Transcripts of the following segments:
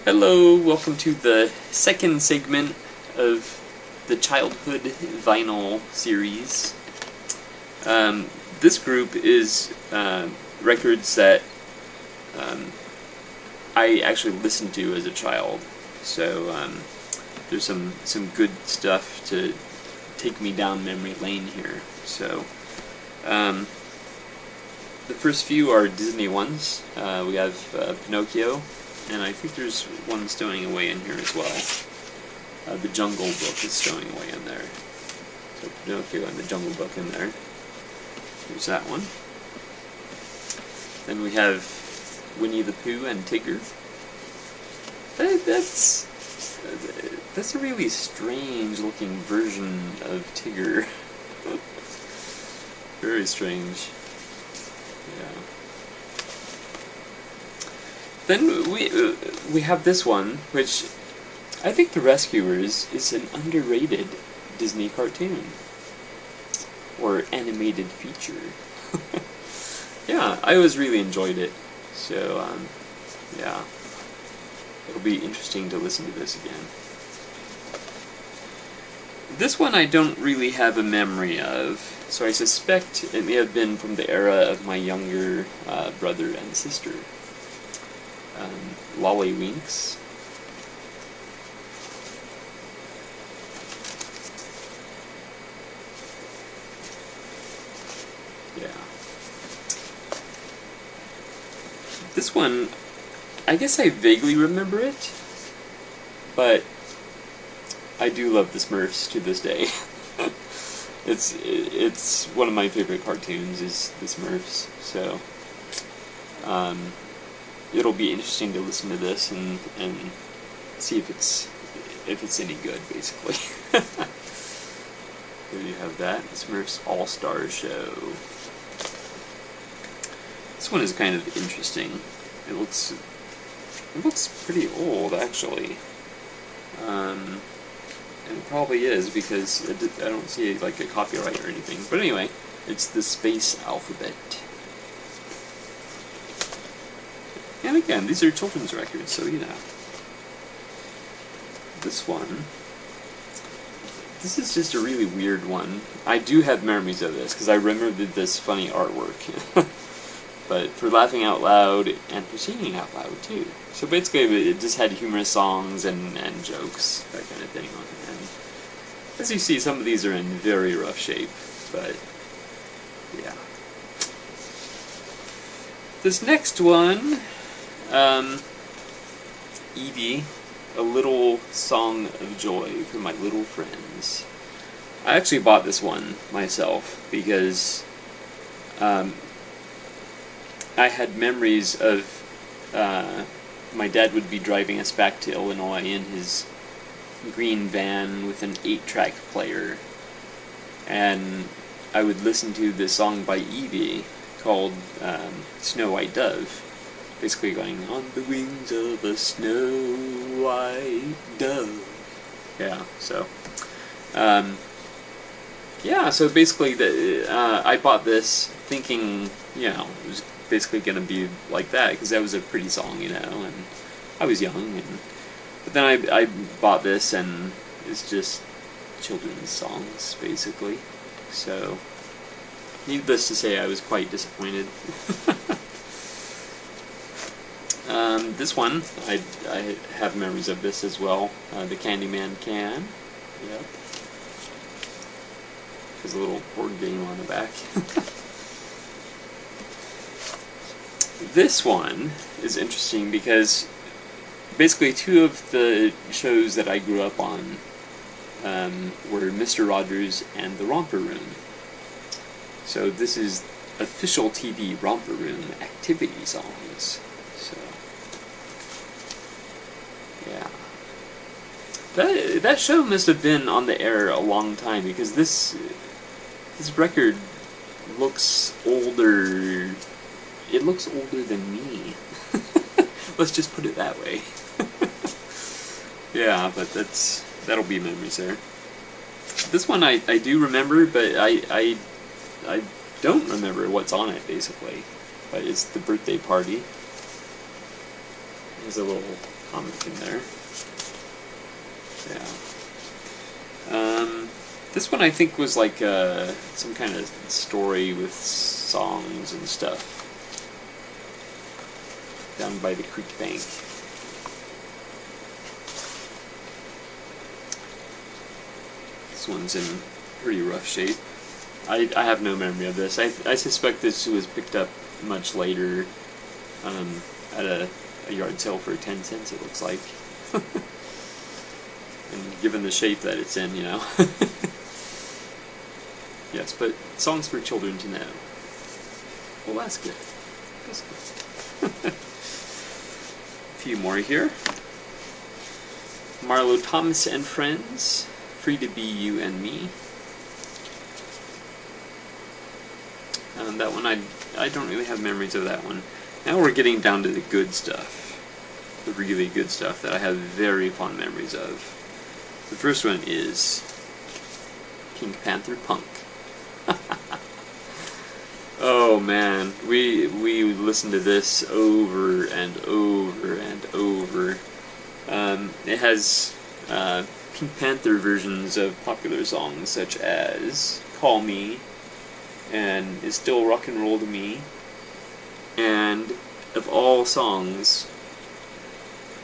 Hello, welcome to the second segment of the Childhood Vinyl series. This group is records that I actually listened to as a child, so there's some good stuff to take me down memory lane here. So the first few are Disney ones. We have Pinocchio, and I think there's one stowing away in here as well. The Jungle Book is stowing away in there. So Pinocchio and the Jungle Book in there. There's that one. Then we have Winnie the Pooh and Tigger. That's a really strange looking version of Tigger. Very strange. Yeah. Then we have this one, which I think The Rescuers is an underrated Disney cartoon. Or animated feature. Yeah, I always really enjoyed it. So, yeah. It'll be interesting to listen to this again. This one I don't really have a memory of, so I suspect it may have been from the era of my younger brother and sister. Lollywinks. Yeah. This one, I guess I vaguely remember it, but I do love the Smurfs to this day. It's one of my favorite cartoons is the Smurfs, so it'll be interesting to listen to this and see if it's any good, basically. There you have that, the Smurfs All-Star Show. This one is kind of interesting. It looks pretty old, actually. And it probably is, because I don't see like a copyright or anything. But anyway, it's the Space Alphabet. And again, these are children's records, so you know. This one. This is just a really weird one. I do have memories of this, because I remember this funny artwork. But for laughing out loud, and for singing out loud, too. So basically, it just had humorous songs and jokes, that kind of thing on it. And as you see, some of these are in very rough shape, but yeah. This next one, Edie, A Little Song of Joy for My Little Friends. I actually bought this one myself, because I had memories of my dad would be driving us back to Illinois in his green van with an 8-track player, and I would listen to this song by Evie called Snow White Dove, basically going, on the wings of a snow white dove. Yeah, so yeah, so basically I bought this thinking, you know, it was basically going to be like that, because that was a pretty song, you know, and I was young, but then I bought this, and it's just children's songs, basically, so needless to say, I was quite disappointed. This one, I have memories of this as well, the Candyman Can, yep, there's a little board game on the back. This one is interesting because basically two of the shows that I grew up on were Mr. Rogers and the Romper Room. So this is official TV Romper Room activity songs. So yeah, that show must have been on the air a long time, because this record looks older. It looks older than me. Let's just put it that way. Yeah, but that'll be memories there. This one I do remember, but I don't remember what's on it, basically. But it's the birthday party. There's a little comic in there. Yeah. This one I think was like some kind of story with songs and stuff. Down by the creek bank. This one's in pretty rough shape. I have no memory of this. I suspect this was picked up much later at a yard sale for 10 cents, it looks like. And given the shape that it's in, you know. Yes, but songs for children to know. Well, that's good. That's good. A few more here. Marlo, Thomas and Friends. Free to be you and me. That one, I don't really have memories of that one. Now we're getting down to the good stuff. The really good stuff that I have very fond memories of. The first one is Pink Panther Punk. Oh man, we listened to this over and over and over. It has Pink Panther versions of popular songs such as Call Me and It's Still Rock and Roll to Me, and of all songs,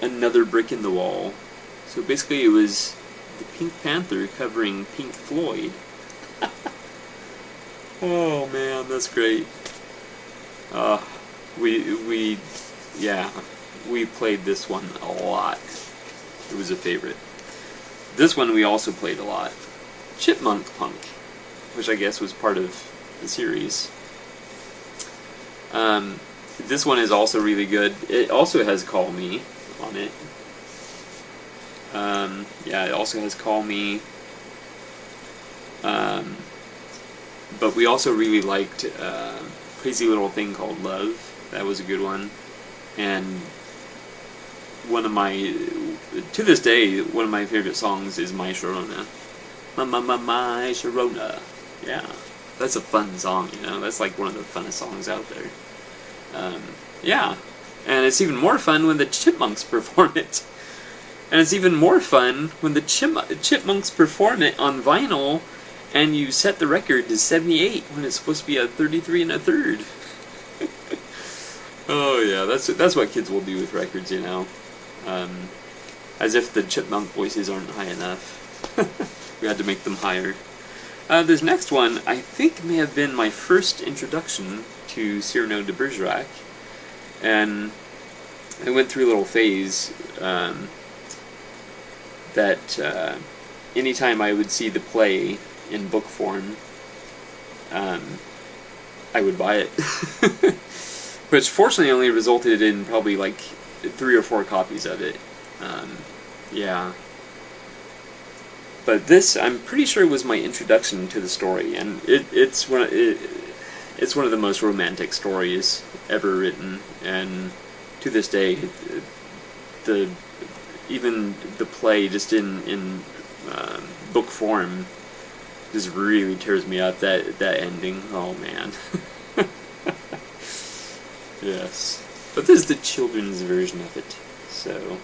Another Brick in the Wall. So basically it was the Pink Panther covering Pink Floyd. Oh man, that's great. We played this one a lot. It was a favorite. This one we also played a lot. Chipmunk Punk, which I guess was part of the series. This one is also really good. It also has Call Me on it. It also has Call Me. But we also really liked Crazy Little Thing Called Love. That was a good one. And one of my, to this day, one of my favorite songs is My Sharona. My Sharona. Yeah. That's a fun song, you know. That's like one of the funnest songs out there. Yeah. And it's even more fun when the Chipmunks perform it. And it's even more fun when the Chipmunks perform it on vinyl and you set the record to 78 when it's supposed to be a 33 1/3. Oh yeah, that's what kids will do with records, you know. As if the Chipmunk voices aren't high enough. We had to make them higher. This next one, I think, may have been my first introduction to Cyrano de Bergerac. And I went through a little phase that anytime I would see the play in book form, I would buy it. Which fortunately only resulted in probably like 3 or 4 copies of it. Yeah. But this, I'm pretty sure, was my introduction to the story, and it's one of the most romantic stories ever written, and to this day, even the play just in book form just really tears me up. That ending, oh man. Yes, but this is the children's version of it, so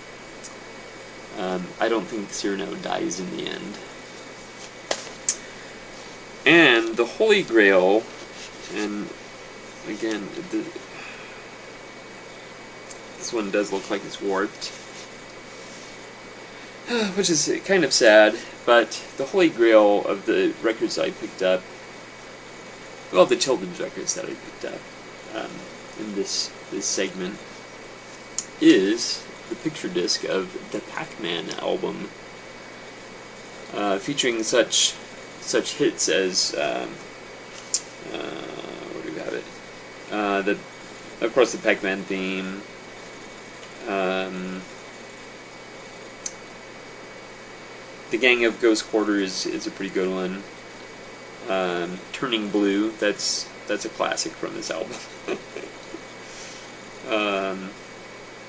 I don't think Cyrano dies in the end. And the Holy Grail, and again, this one does look like it's warped, which is kind of sad, but the Holy Grail of the records I picked up, well, the children's records that I picked up in this segment, is the picture disc of the Pac-Man album, featuring such hits as where do we have it? Of course, the Pac-Man theme. The Gang of Ghost Quarters is a pretty good one. Turning Blue, that's a classic from this album.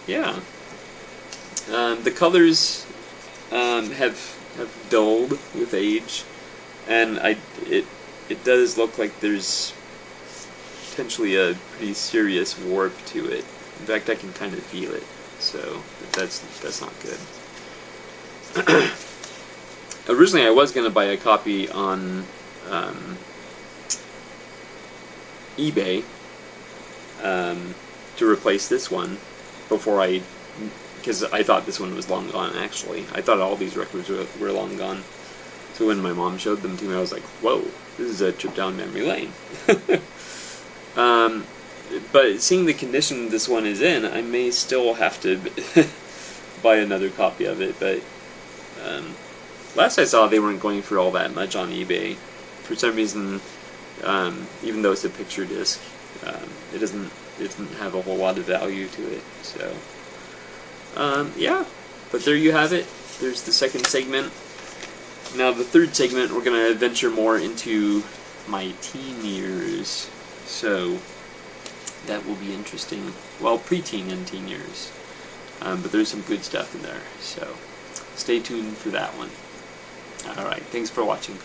Yeah. The colors have dulled with age, and it does look like there's potentially a pretty serious warp to it. In fact, I can kind of feel it. So that's not good. Originally, I was going to buy a copy on eBay to replace this one because I thought this one was long gone. Actually, I thought all these records were long gone. So when my mom showed them to me, I was like, "Whoa, this is a trip down memory lane." But seeing the condition this one is in, I may still have to buy another copy of it. But last I saw, they weren't going for all that much on eBay. For some reason, even though it's a picture disc, it doesn't have a whole lot of value to it. So yeah, but there you have it. There's the second segment. Now the third segment, we're going to venture more into my teen years. So that will be interesting. Well, preteen and teen years. But there's some good stuff in there. So stay tuned for that one. Alright, thanks for watching.